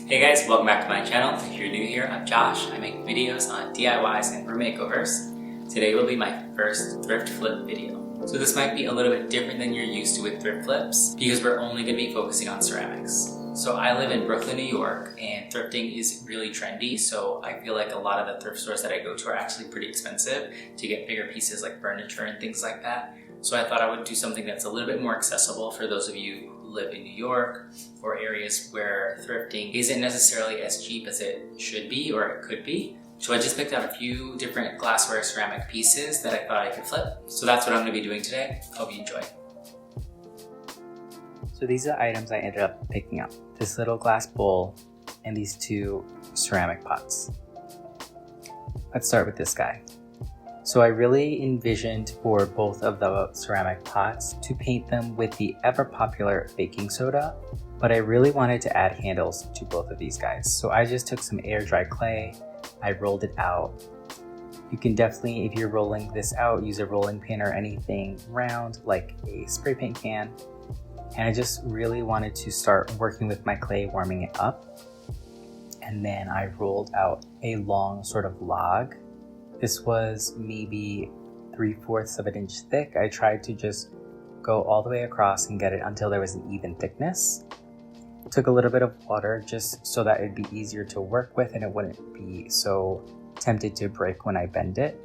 Hey guys, welcome back to my channel. If you're new here, I'm Josh. I make videos on DIYs and room makeovers. Today will be my first thrift flip video. So this might be a little bit different than you're used to with thrift flips because we're only going to be focusing on ceramics. So I live in Brooklyn, New York, and thrifting is really trendy, so I feel like a lot of the thrift stores that I go to are actually pretty expensive to get bigger pieces like furniture and things like that. So I thought I would do something that's a little bit more accessible for those of you who live in New York or areas where thrifting isn't necessarily as cheap as it should be or it could be. So I just picked out a few different glassware ceramic pieces that I thought I could flip. So that's what I'm going to be doing today. Hope you enjoy. So these are the items I ended up picking up. This little glass bowl and these two ceramic pots. Let's start with this guy. So I really envisioned for both of the ceramic pots to paint them with the ever popular baking soda, but I really wanted to add handles to both of these guys. So I just took some air dry clay, I rolled it out. You can definitely, if you're rolling this out, use a rolling pin or anything round like a spray paint can. And I just really wanted to start working with my clay, warming it up. And then I rolled out a long sort of log. This was maybe 3/4 of an inch thick. I tried to just go all the way across and get it until there was an even thickness. Took a little bit of water just so that it'd be easier to work with and it wouldn't be so tempted to break when I bend it.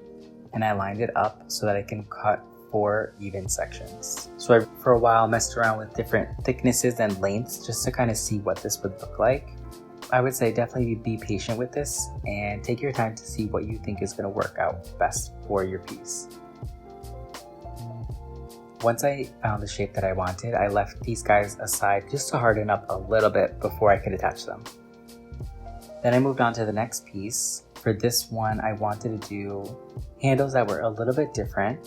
And I lined it up so that I can cut 4 even sections. So I, for a while, messed around with different thicknesses and lengths just to kind of see what this would look like. I would say definitely be patient with this and take your time to see what you think is going to work out best for your piece. Once I found the shape that I wanted, I left these guys aside just to harden up a little bit before I could attach them. Then I moved on to the next piece. For this one, I wanted to do handles that were a little bit different.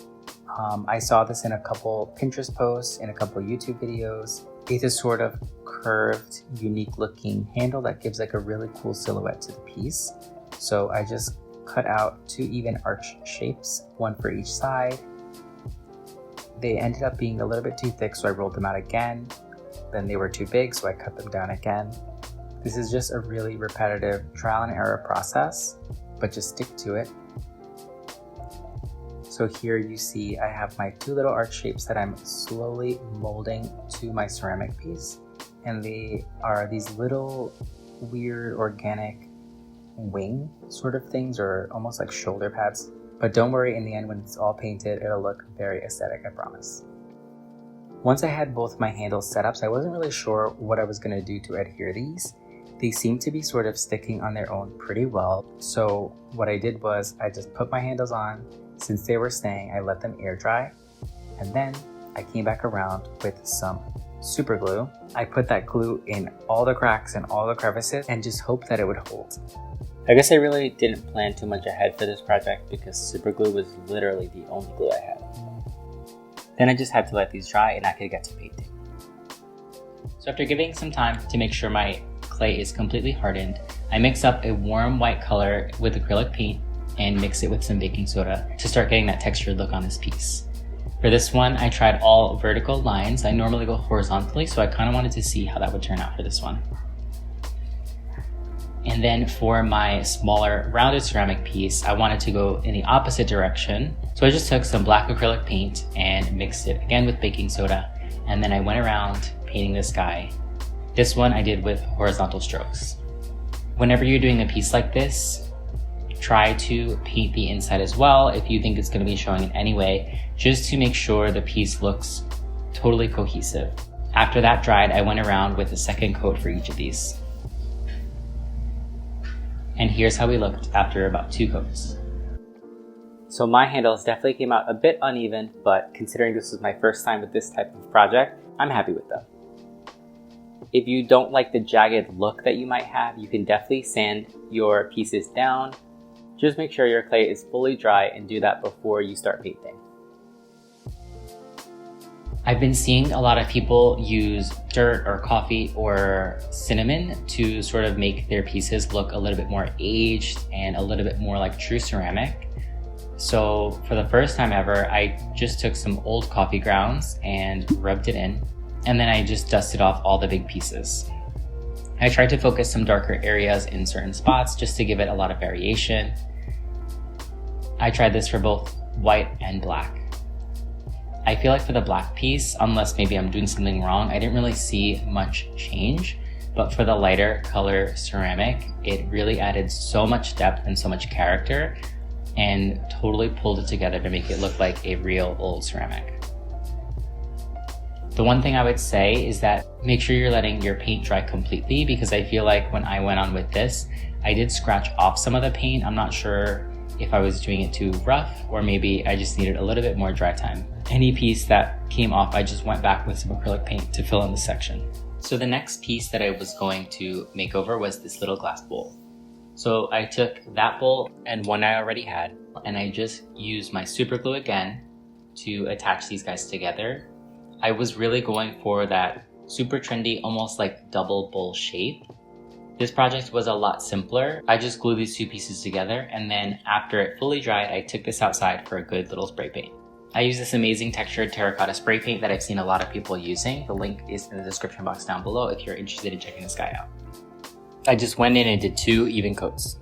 I saw this in a couple Pinterest posts, in a couple YouTube videos. It's a sort of curved, unique looking handle that gives like a really cool silhouette to the piece. So I just cut out 2 even arch shapes, 1 for each side. They ended up being a little bit too thick, so I rolled them out again. Then they were too big, so I cut them down again. This is just a really repetitive trial and error process, but just stick to it. So here you see I have my 2 little arch shapes that I'm slowly molding to my ceramic piece. And they are these little weird organic wing sort of things, or almost like shoulder pads. But don't worry, in the end when it's all painted, it'll look very aesthetic, I promise. Once I had both my handles set up, so I wasn't really sure what I was going to do to adhere these. They seem to be sort of sticking on their own pretty well. So what I did was I just put my handles on. Since they were staying, I let them air dry, and then I came back around with some super glue. I put that glue in all the cracks and all the crevices and just hoped that it would hold. I guess I really didn't plan too much ahead for this project because super glue was literally the only glue I had. Then I just had to let these dry and I could get to painting. So after giving some time to make sure my clay is completely hardened, I mix up a warm white color with acrylic paint and mix it with some baking soda to start getting that textured look on this piece. For this one, I tried all vertical lines. I normally go horizontally, so I kind of wanted to see how that would turn out for this one. And then for my smaller rounded ceramic piece, I wanted to go in the opposite direction. So I just took some black acrylic paint and mixed it again with baking soda. And then I went around painting this guy. This one I did with horizontal strokes. Whenever you're doing a piece like this, try to paint the inside as well if you think it's going to be showing in any way, just to make sure the piece looks totally cohesive. After that dried, I went around with a second coat for each of these. And here's how we looked after about 2 coats. So my handles definitely came out a bit uneven, but considering this was my first time with this type of project, I'm happy with them. If you don't like the jagged look that you might have, you can definitely sand your pieces down. Just make sure your clay is fully dry and do that before you start painting. I've been seeing a lot of people use dirt or coffee or cinnamon to sort of make their pieces look a little bit more aged and a little bit more like true ceramic. So for the first time ever, I just took some old coffee grounds and rubbed it in, and then I just dusted off all the big pieces. I I tried to focus some darker areas in certain spots just to give it a lot of variation. I tried this for both white and black. I feel like for the black piece, unless maybe I'm doing something wrong, I didn't really see much change. But for the lighter color ceramic, it really added so much depth and so much character and totally pulled it together to make it look like a real old ceramic. The one thing I would say is that make sure you're letting your paint dry completely, because I feel like when I went on with this, I did scratch off some of the paint. I'm not sure if I was doing it too rough or maybe I just needed a little bit more dry time. Any piece that came off, I just went back with some acrylic paint to fill in the section. So the next piece that I was going to make over was this little glass bowl. So I took that bowl and one I already had, and I just used my super glue again to attach these guys together. I was really going for that super trendy, almost like double bowl shape. This project was a lot simpler. I just glued these two pieces together, and then after it fully dried, I took this outside for a good little spray paint. I use this amazing textured terracotta spray paint that I've seen a lot of people using. The link is in the description box down below if you're interested in checking this guy out. I just went in and did 2 even coats.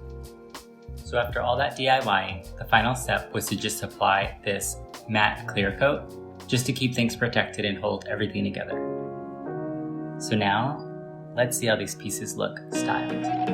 So after all that DIYing, the final step was to just apply this matte clear coat just to keep things protected and hold everything together. So now, let's see how these pieces look styled.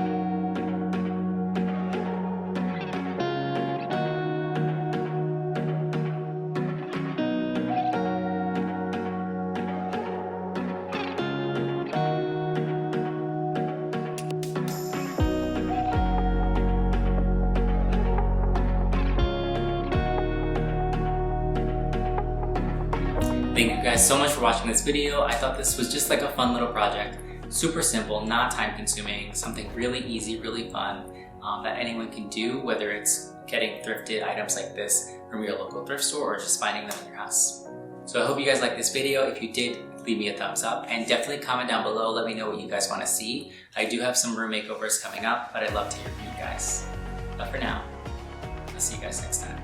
Thank you guys so much for watching this video. I thought this was just like a fun little project. Super simple, not time consuming, something really easy, really fun that anyone can do, whether it's getting thrifted items like this from your local thrift store or just finding them in your house. So I hope you guys liked this video. If you did, leave me a thumbs up and definitely comment down below. Let me know what you guys want to see. I do have some room makeovers coming up, but I'd love to hear from you guys. But for now, I'll see you guys next time.